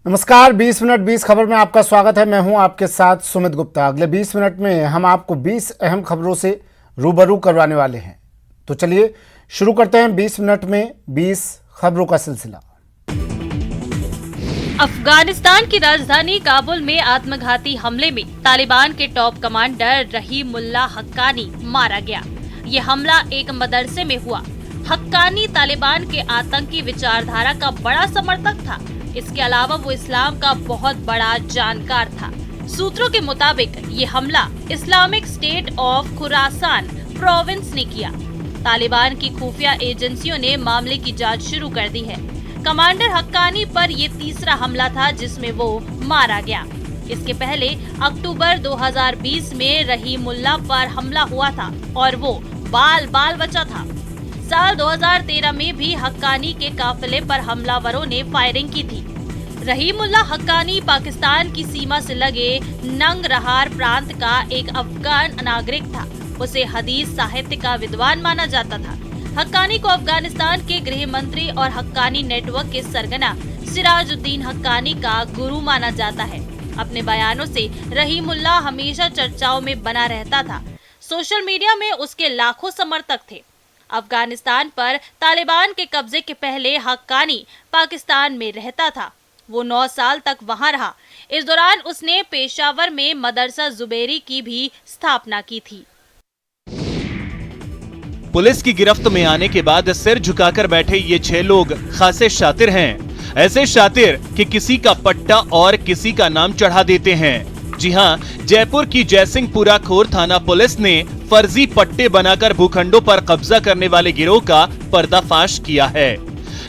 नमस्कार, 20 मिनट 20 खबर में आपका स्वागत है। मैं हूं आपके साथ सुमित गुप्ता। अगले 20 मिनट में हम आपको 20 अहम खबरों से रूबरू करवाने वाले हैं। तो चलिए शुरू करते हैं 20 मिनट में 20 खबरों का सिलसिला। अफगानिस्तान की राजधानी काबुल में आत्मघाती हमले में तालिबान के टॉप कमांडर रहीमुल्लाह हक्कानी मारा गया। ये हमला एक मदरसे में हुआ। हक्कानी तालिबान के आतंकी विचारधारा का बड़ा समर्थक था। इसके अलावा वो इस्लाम का बहुत बड़ा जानकार था। सूत्रों के मुताबिक ये हमला Islamic state of Khorasan province ने किया। तालिबान की खुफिया एजेंसियों ने मामले की जांच शुरू कर दी है। कमांडर हक्कानी पर ये तीसरा हमला था जिसमें वो मारा गया। इसके पहले अक्टूबर 2020 में रहीमुल्लाह पर हमला हुआ था और वो बाल बचा था। साल 2013 में भी हक्कानी के काफिले पर हमलावरों ने फायरिंग की थी। रहीमुल्लाह हक्कानी पाकिस्तान की सीमा से लगे नंगरहार प्रांत का एक अफगान नागरिक था। उसे हदीस साहित्य का विद्वान माना जाता था। हक्कानी को अफगानिस्तान के गृह मंत्री और हक्कानी नेटवर्क के सरगना सिराजुद्दीन हक्कानी का गुरु माना जाता है। अपने बयानों से रहीमुल्लाह हमेशा चर्चाओं में बना रहता था। सोशल मीडिया में उसके लाखों समर्थक थे। अफगानिस्तान पर तालिबान के कब्जे के पहले हक्कानी पाकिस्तान में रहता था। वो 9 साल तक वहां रहा। इस दौरान उसने पेशावर में मदरसा जुबेरी की भी स्थापना की थी। पुलिस की गिरफ्त में आने के बाद सिर झुकाकर बैठे ये 6 लोग खासे शातिर हैं। ऐसे शातिर कि किसी का पट्टा और किसी का नाम चढ़ा देते हैं। जी हां, जयपुर की जयसिंहपुरा खोर थाना पुलिस ने फर्जी पट्टे बनाकर भूखंडों पर कब्जा करने वाले गिरोह का पर्दाफाश किया है।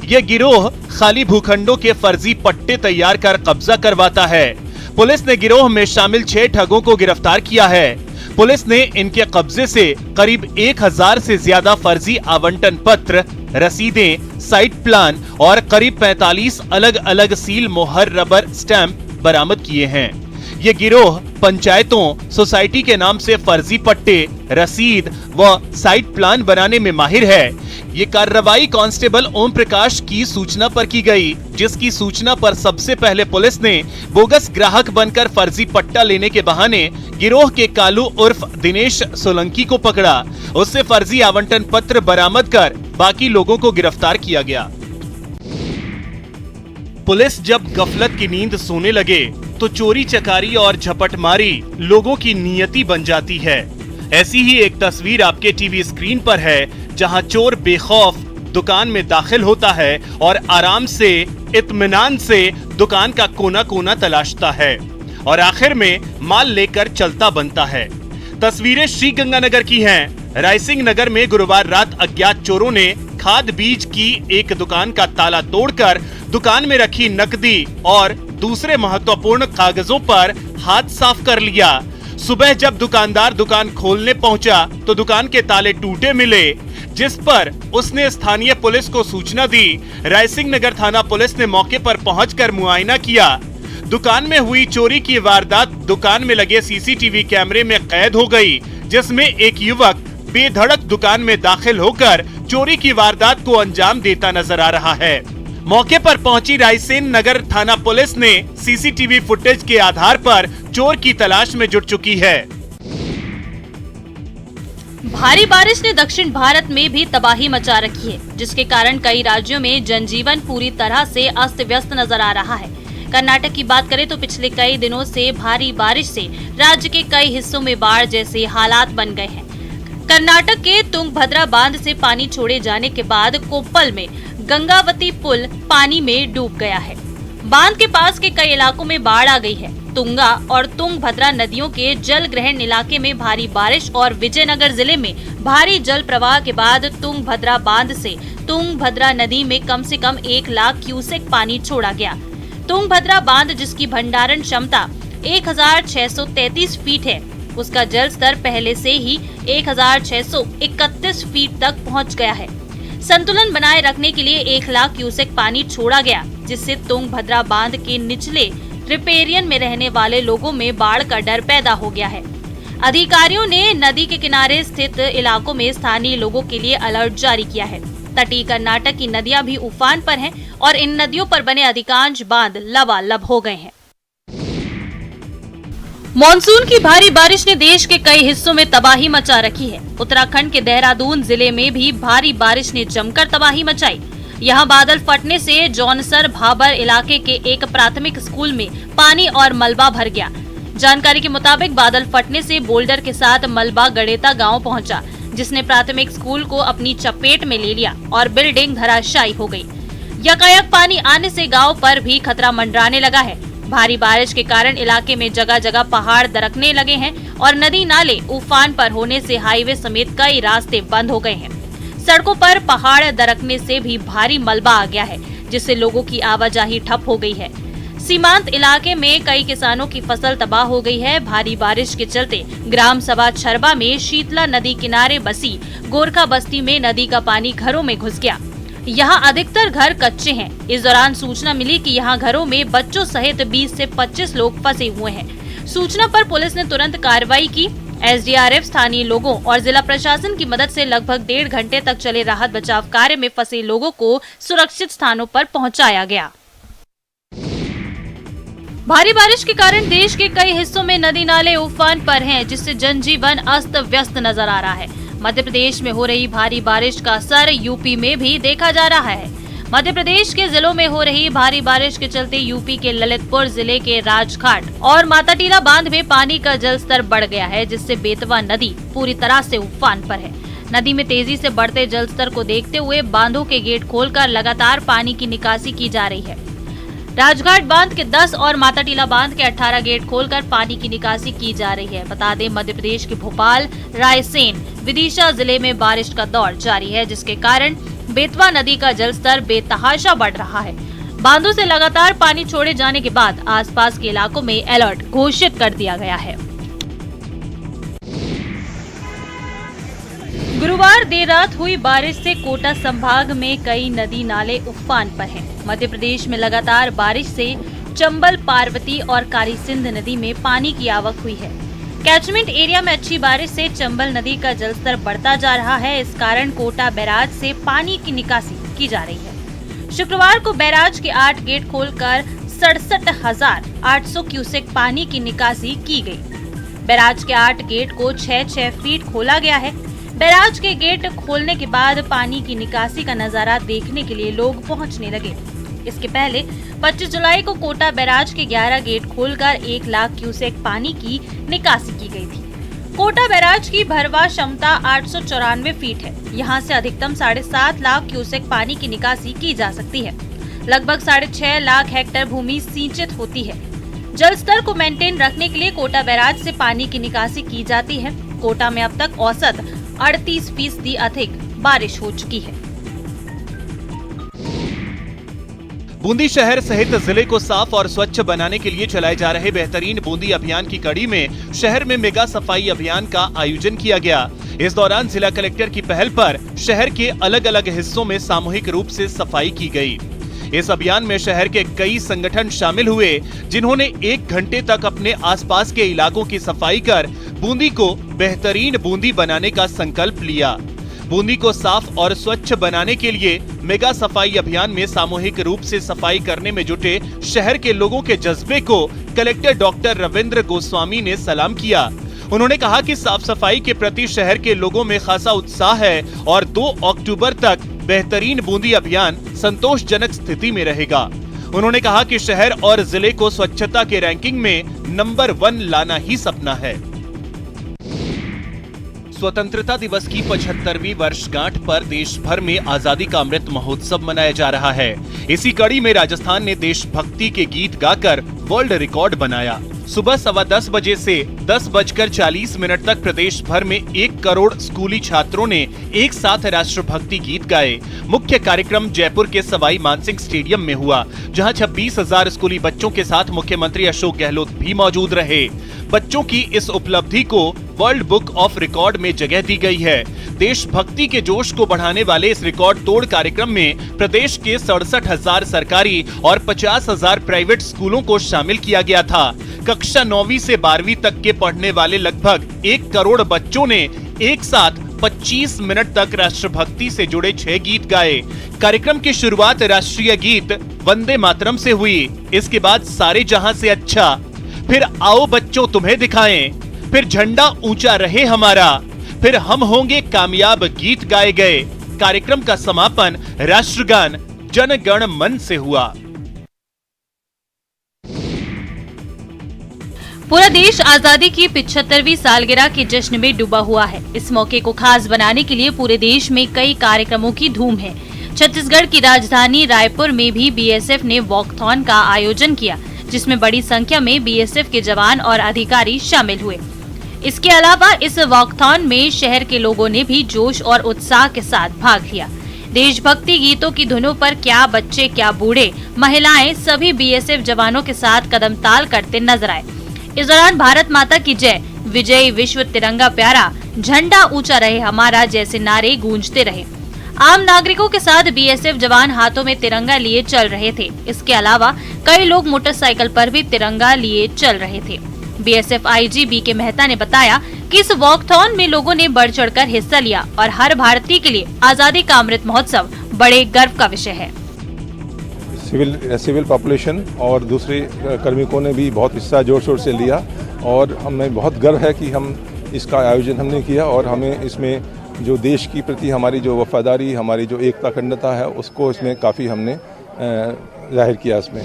यह गिरोह खाली भूखंडों के फर्जी पट्टे तैयार कर कब्जा करवाता है। पुलिस ने गिरोह में शामिल 6 ठगों को गिरफ्तार किया है। पुलिस ने इनके कब्जे से करीब 1000 से ज्यादा फर्जी आवंटन पत्र, रसीदें, साइट प्लान और करीब 45 अलग अलग सील मोहर रबर स्टैंप बरामद किए हैं। ये गिरोह पंचायतों, सोसाइटी के नाम से फर्जी पट्टे, रसीद व साइट प्लान बनाने में माहिर है। ये कार्रवाई कांस्टेबल ओम प्रकाश की सूचना पर की गई, जिसकी सूचना पर सबसे पहले पुलिस ने बोगस ग्राहक बनकर फर्जी पट्टा लेने के बहाने गिरोह के कालू उर्फ दिनेश सोलंकी को पकड़ा। उससे फर्जी आवंटन पत्र बरामद कर बाकी लोगों को गिरफ्तार किया गया। पुलिस जब गफलत की नींद सोने लगे तो चोरी चकारी और झपटमारी लोगों की नियति बन जाती है। ऐसी ही एक तस्वीर आपके टीवी स्क्रीन पर है, जहां चोर बेखौफ दुकान में दाखिल होता है और आराम से, इत्मीनान से दुकान का कोना कोना तलाशता है और आखिर में माल लेकर चलता बनता है। तस्वीरें श्रीगंगानगर की हैं। रायसिंह नगर में गुरुवार रात अज्ञात चोरों ने खाद बीज की एक दुकान का ताला तोड़कर दुकान में रखी नकदी और दूसरे महत्वपूर्ण कागजों पर हाथ साफ कर लिया। सुबह जब दुकानदार दुकान खोलने पहुंचा तो दुकान के ताले टूटे मिले, जिस पर उसने स्थानीय पुलिस को सूचना दी। रायसिंह नगर थाना पुलिस ने मौके पर पहुंचकर मुआयना किया। दुकान में हुई चोरी की वारदात दुकान में लगे सीसीटीवी कैमरे में कैद हो गई, जिसमें एक युवक बेधड़क दुकान में दाखिल होकर चोरी की वारदात को अंजाम देता नजर आ रहा है। मौके पर पहुंची रायसेन नगर थाना पुलिस ने सीसीटीवी फुटेज के आधार पर चोर की तलाश में जुट चुकी है। भारी बारिश ने दक्षिण भारत में भी तबाही मचा रखी है, जिसके कारण कई राज्यों में जनजीवन पूरी तरह से अस्त व्यस्त नजर आ रहा है। कर्नाटक की बात करें तो पिछले कई दिनों से भारी बारिश से राज्य के कई हिस्सों में बाढ़ जैसे हालात बन गए हैं। कर्नाटक के तुंगभद्रा बांध से पानी छोड़े जाने के बाद कोप्पल में गंगावती पुल पानी में डूब गया है। बांध के पास के कई इलाकों में बाढ़ आ गई है। तुंगा और तुंगभद्रा नदियों के जल ग्रहण इलाके में भारी बारिश और विजयनगर जिले में भारी जल प्रवाह के बाद तुंगभद्रा बांध से तुंगभद्रा नदी में कम से कम 1 लाख क्यूसेक पानी छोड़ा गया। तुंगभद्रा बांध, जिसकी भंडारण क्षमता 1633 फीट है, उसका जल स्तर पहले से ही 1631 फीट तक पहुंच गया है। संतुलन बनाए रखने के लिए 1 लाख क्यूसेक पानी छोड़ा गया, जिससे तुंगभद्रा बांध के निचले रिपेरियन में रहने वाले लोगों में बाढ़ का डर पैदा हो गया है। अधिकारियों ने नदी के किनारे स्थित इलाकों में स्थानीय लोगों के लिए अलर्ट जारी किया है। तटीय कर्नाटक की नदियां भी उफान पर हैं और इन नदियों पर बने अधिकांश बांध लबालब हो गए हैं। मॉनसून की भारी बारिश ने देश के कई हिस्सों में तबाही मचा रखी है। उत्तराखंड के देहरादून जिले में भी भारी बारिश ने जमकर तबाही मचाई। यहाँ बादल फटने से जौनसर भाबर इलाके के एक प्राथमिक स्कूल में पानी और मलबा भर गया। जानकारी के मुताबिक बादल फटने से बोल्डर के साथ मलबा गड़ेता गांव पहुंचा, जिसने प्राथमिक स्कूल को अपनी चपेट में ले लिया और बिल्डिंग धराशायी हो गई। यकायक पानी आने से गांव पर भी खतरा मंडराने लगा है। भारी बारिश के कारण इलाके में जगह जगह पहाड़ दरकने लगे हैं और नदी नाले उफान पर होने से हाईवे समेत कई रास्ते बंद हो गए हैं। सड़कों पर पहाड़ दरकने से भी भारी मलबा आ गया है, जिससे लोगों की आवाजाही ठप हो गई है। सीमांत इलाके में कई किसानों की फसल तबाह हो गई है। भारी बारिश के चलते ग्राम सभा छरबा में शीतला नदी किनारे बसी गोरखा बस्ती में नदी का पानी घरों में घुस गया। यहाँ अधिकतर घर कच्चे हैं। इस दौरान सूचना मिली कि यहाँ घरों में बच्चों सहित 20 से 25 लोग फंसे हुए हैं। सूचना पर पुलिस ने तुरंत कार्रवाई की। एसडीआरएफ, स्थानीय लोगों और जिला प्रशासन की मदद से लगभग 1.5 घंटे तक चले राहत बचाव कार्य में फंसे लोगों को सुरक्षित स्थानों पर पहुंचाया गया। भारी बारिश के कारण देश के कई हिस्सों में नदी नाले उफान पर हैं, जिससे जनजीवन अस्त व्यस्त नजर आ रहा है। मध्य प्रदेश में हो रही भारी बारिश का असर यूपी में भी देखा जा रहा है। मध्य प्रदेश के जिलों में हो रही भारी बारिश के चलते यूपी के ललितपुर जिले के राजघाट और माताटीला बांध में पानी का जलस्तर बढ़ गया है, जिससे बेतवा नदी पूरी तरह से उफान पर है। नदी में तेजी से बढ़ते जलस्तर को देखते हुए बांधों के गेट खोलकर लगातार पानी की निकासी की जा रही है। राजघाट बांध के 10 और माताटीला बांध के 18 गेट खोलकर पानी की निकासी की जा रही है। बता दें, मध्य प्रदेश के भोपाल, रायसेन, विदिशा जिले में बारिश का दौर जारी है, जिसके कारण बेतवा नदी का जलस्तर बेतहाशा बढ़ रहा है। बांधों से लगातार पानी छोड़े जाने के बाद आसपास के इलाकों में अलर्ट घोषित कर दिया गया है। गुरुवार देर रात हुई बारिश से कोटा संभाग में कई नदी नाले उफान पर हैं। मध्य प्रदेश में लगातार बारिश से चंबल, पार्वती और कारी सिंध नदी में पानी की आवक हुई है। कैचमेंट एरिया में अच्छी बारिश से चंबल नदी का जलस्तर बढ़ता जा रहा है। इस कारण कोटा बैराज से पानी की निकासी की जा रही है। शुक्रवार को बैराज के 8 गेट खोलकर 67,800 क्यूसेक पानी की निकासी की गई। बैराज के 8 गेट को 6-6 फीट खोला गया है। बैराज के गेट खोलने के बाद पानी की निकासी का नजारा देखने के लिए लोग पहुंचने लगे। इसके पहले 25 जुलाई को कोटा बैराज के 11 गेट खोलकर 1 लाख क्यूसेक पानी की निकासी की गई थी। कोटा बैराज की भरवा क्षमता 894 फीट है। यहाँ से अधिकतम 7.5 लाख क्यूसेक पानी की निकासी की जा सकती है। लगभग 6.5 लाख हेक्टेयर भूमि सिंचित होती है। जल स्तर को मेंटेन रखने के लिए कोटा बैराज से पानी की निकासी की जाती है। कोटा में अब तक औसत 38% अधिक बारिश हो चुकी है। बूंदी शहर सहित जिले को साफ और स्वच्छ बनाने के लिए चलाए जा रहे बेहतरीन बूंदी अभियान की कड़ी में शहर में मेगा सफाई अभियान का आयोजन किया गया। इस दौरान जिला कलेक्टर की पहल पर शहर के अलग अलग हिस्सों में सामूहिक रूप से सफाई की गई। इस अभियान में शहर के कई संगठन शामिल हुए, जिन्होंने 1 घंटे तक अपने आसपास के इलाकों की सफाई कर बूंदी को बेहतरीन बूंदी बनाने का संकल्प लिया। बूंदी को साफ और स्वच्छ बनाने के लिए मेगा सफाई अभियान में सामूहिक रूप से सफाई करने में जुटे शहर के लोगों के जज्बे को कलेक्टर डॉक्टर रविंद्र गोस्वामी ने सलाम किया। उन्होंने कहा कि साफ सफाई के प्रति शहर के लोगों में खासा उत्साह है और 2 अक्टूबर तक बेहतरीन बूंदी अभियान संतोषजनक स्थिति में रहेगा। उन्होंने कहा कि शहर और जिले को स्वच्छता के रैंकिंग में नंबर 1 लाना ही सपना है। स्वतंत्रता दिवस की 75वीं वर्षगांठ पर देश भर में आजादी का अमृत महोत्सव मनाया जा रहा है। इसी कड़ी में राजस्थान ने देशभक्ति के गीत गाकर वर्ल्ड रिकॉर्ड बनाया। सुबह 10:15 बजे से 10:40 तक प्रदेश भर में 1 करोड़ स्कूली छात्रों ने एक साथ राष्ट्रभक्ति गीत गाए। मुख्य कार्यक्रम जयपुर के सवाई मानसिंह स्टेडियम में हुआ, जहां 26,000 स्कूली बच्चों के साथ मुख्यमंत्री अशोक गहलोत भी मौजूद रहे। बच्चों की इस उपलब्धि को वर्ल्ड बुक ऑफ रिकॉर्ड में जगह दी गई है। देशभक्ति के जोश को बढ़ाने वाले इस रिकॉर्ड तोड़ कार्यक्रम में प्रदेश के 67,000 सरकारी और 50,000 प्राइवेट स्कूलों को शामिल किया गया था। कक्षा 9वीं से 12वीं तक के पढ़ने वाले लगभग 1 करोड़ बच्चों ने एक साथ 25 मिनट तक राष्ट्रभक्ति से जुड़े 6 गीत गाए। कार्यक्रम की शुरुआत राष्ट्रीय गीत वंदे मातरम से हुई। इसके बाद सारे जहां से अच्छा, फिर आओ बच्चों तुम्हें दिखाएं, फिर झंडा ऊंचा रहे हमारा, फिर हम होंगे कामयाब गीत गाए गए। कार्यक्रम का समापन राष्ट्रगान जन गण मन से हुआ। पूरा देश आजादी की 75वीं सालगिरह के जश्न में डूबा हुआ है। इस मौके को खास बनाने के लिए पूरे देश में कई कार्यक्रमों की धूम है। छत्तीसगढ़ की राजधानी रायपुर में भी बीएसएफ ने वॉकथॉन का आयोजन किया, जिसमें बड़ी संख्या में बीएसएफ के जवान और अधिकारी शामिल हुए। इसके अलावा इस वॉकथॉन में शहर के लोगों ने भी जोश और उत्साह के साथ भाग लिया। देशभक्ति गीतों की धुनों पर क्या बच्चे क्या बूढ़े, महिलाएं सभी बीएसएफ जवानों के साथ कदम ताल करते नजर आए। इस दौरान भारत माता की जय, विजयी विश्व तिरंगा प्यारा, झंडा ऊंचा रहे हमारा जैसे नारे गूंजते रहे। आम नागरिकों के साथ बीएसएफ जवान हाथों में तिरंगा लिए चल रहे थे। इसके अलावा कई लोग मोटरसाइकिल पर भी तिरंगा लिए चल रहे थे। बीएसएफ आईजी बी के मेहता ने बताया कि इस वॉकथॉन में लोगों ने बढ़ चढ़कर हिस्सा लिया और हर भारतीय के लिए आजादी का अमृत महोत्सव बड़े गर्व का विषय है। सिविल पॉपुलेशन और दूसरे कार्मिकों ने भी बहुत हिस्सा जोर शोर से लिया और हमें बहुत गर्व है कि हम इसका आयोजन हमने किया और हमें इसमें जो देश की प्रति हमारी जो वफादारी, हमारी जो एकता अखंडता है, उसको इसमें काफ़ी हमने जाहिर किया। इसमें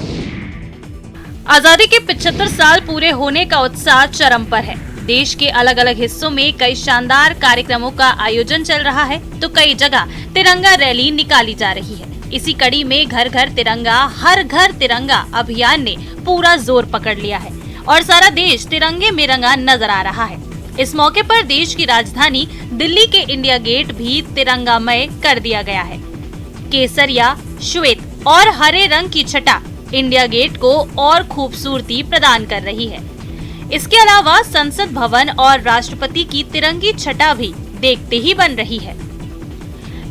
आजादी के 75 साल पूरे होने का उत्साह चरम पर है। देश के अलग अलग हिस्सों में कई शानदार कार्यक्रमों का आयोजन चल रहा है, तो कई जगह तिरंगा रैली निकाली जा रही है। इसी कड़ी में घर घर तिरंगा, हर घर तिरंगा अभियान ने पूरा जोर पकड़ लिया है और सारा देश तिरंगे में रंगा नजर आ रहा है। इस मौके पर देश की राजधानी दिल्ली के इंडिया गेट भी तिरंगामय कर दिया गया है। केसरिया, श्वेत और हरे रंग की छटा इंडिया गेट को और खूबसूरती प्रदान कर रही है। इसके अलावा संसद भवन और राष्ट्रपति की तिरंगी छटा भी देखते ही बन रही है।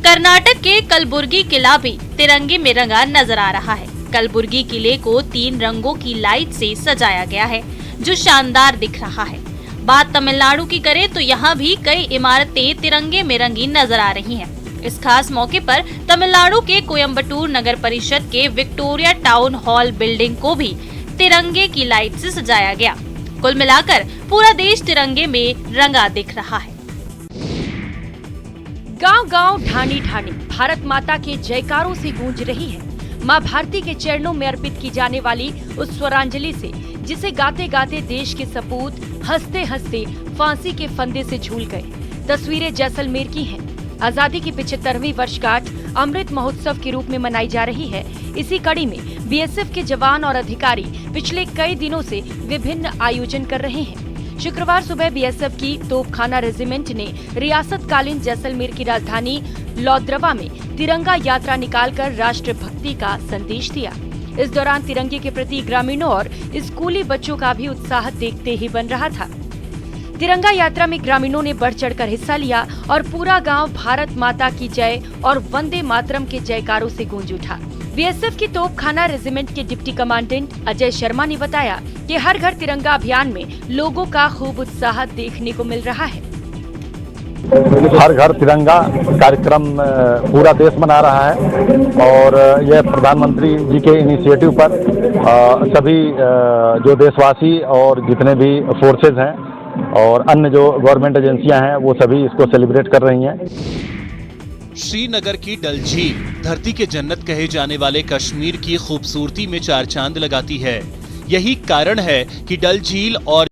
कर्नाटक के कलबुर्गी किला भी तिरंगे में रंगा नजर आ रहा है। कलबुर्गी किले को 3 रंगों की लाइट से सजाया गया है, जो शानदार दिख रहा है। बात तमिलनाडु की करें तो यहाँ भी कई इमारतें तिरंगे में रंगी नजर आ रही हैं। इस खास मौके पर तमिलनाडु के कोयम्बटूर नगर परिषद के विक्टोरिया टाउन हॉल बिल्डिंग को भी तिरंगे की लाइट से सजाया गया। कुल मिलाकर पूरा देश तिरंगे में रंगा दिख रहा है। गांव-गांव, ढाणी-ढाणी भारत माता के जयकारों से गूंज रही है। मां भारती के चरणों में अर्पित की जाने वाली उस स्वरांजलि से, जिसे गाते गाते देश के सपूत हंसते हंसते फांसी के फंदे से झूल गए। तस्वीरें जैसलमेर की हैं। आजादी की 75वीं वर्षगांठ अमृत महोत्सव के रूप में मनाई जा रही है। इसी कड़ी में बीएसएफ के जवान और अधिकारी पिछले कई दिनों से विभिन्न आयोजन कर रहे हैं। शुक्रवार सुबह बीएसएफ की तोपखाना रेजिमेंट ने रियासतकालीन जैसलमेर की राजधानी लौद्रवा में तिरंगा यात्रा निकालकर राष्ट्रभक्ति का संदेश दिया। इस दौरान तिरंगे के प्रति ग्रामीणों और स्कूली बच्चों का भी उत्साह देखते ही बन रहा था। तिरंगा यात्रा में ग्रामीणों ने बढ़ चढ़कर हिस्सा लिया और पूरा गांव भारत माता की जय और वंदे मातरम के जयकारों से गूंज उठा। बीएसएफ की तोपखाना रेजिमेंट के डिप्टी कमांडेंट अजय शर्मा ने बताया कि हर घर तिरंगा अभियान में लोगों का खूब उत्साह देखने को मिल रहा है। हर घर तिरंगा कार्यक्रम पूरा देश मना रहा है और यह प्रधानमंत्री जी के इनिशिएटिव पर सभी जो देशवासी और जितने भी फोर्सेज हैं और अन्य जो गवर्नमेंट एजेंसियां हैं वो सभी इसको सेलिब्रेट कर रही हैं। श्रीनगर की डल झील धरती के जन्नत कहे जाने वाले कश्मीर की खूबसूरती में चार चांद लगाती है। यही कारण है कि डल झील और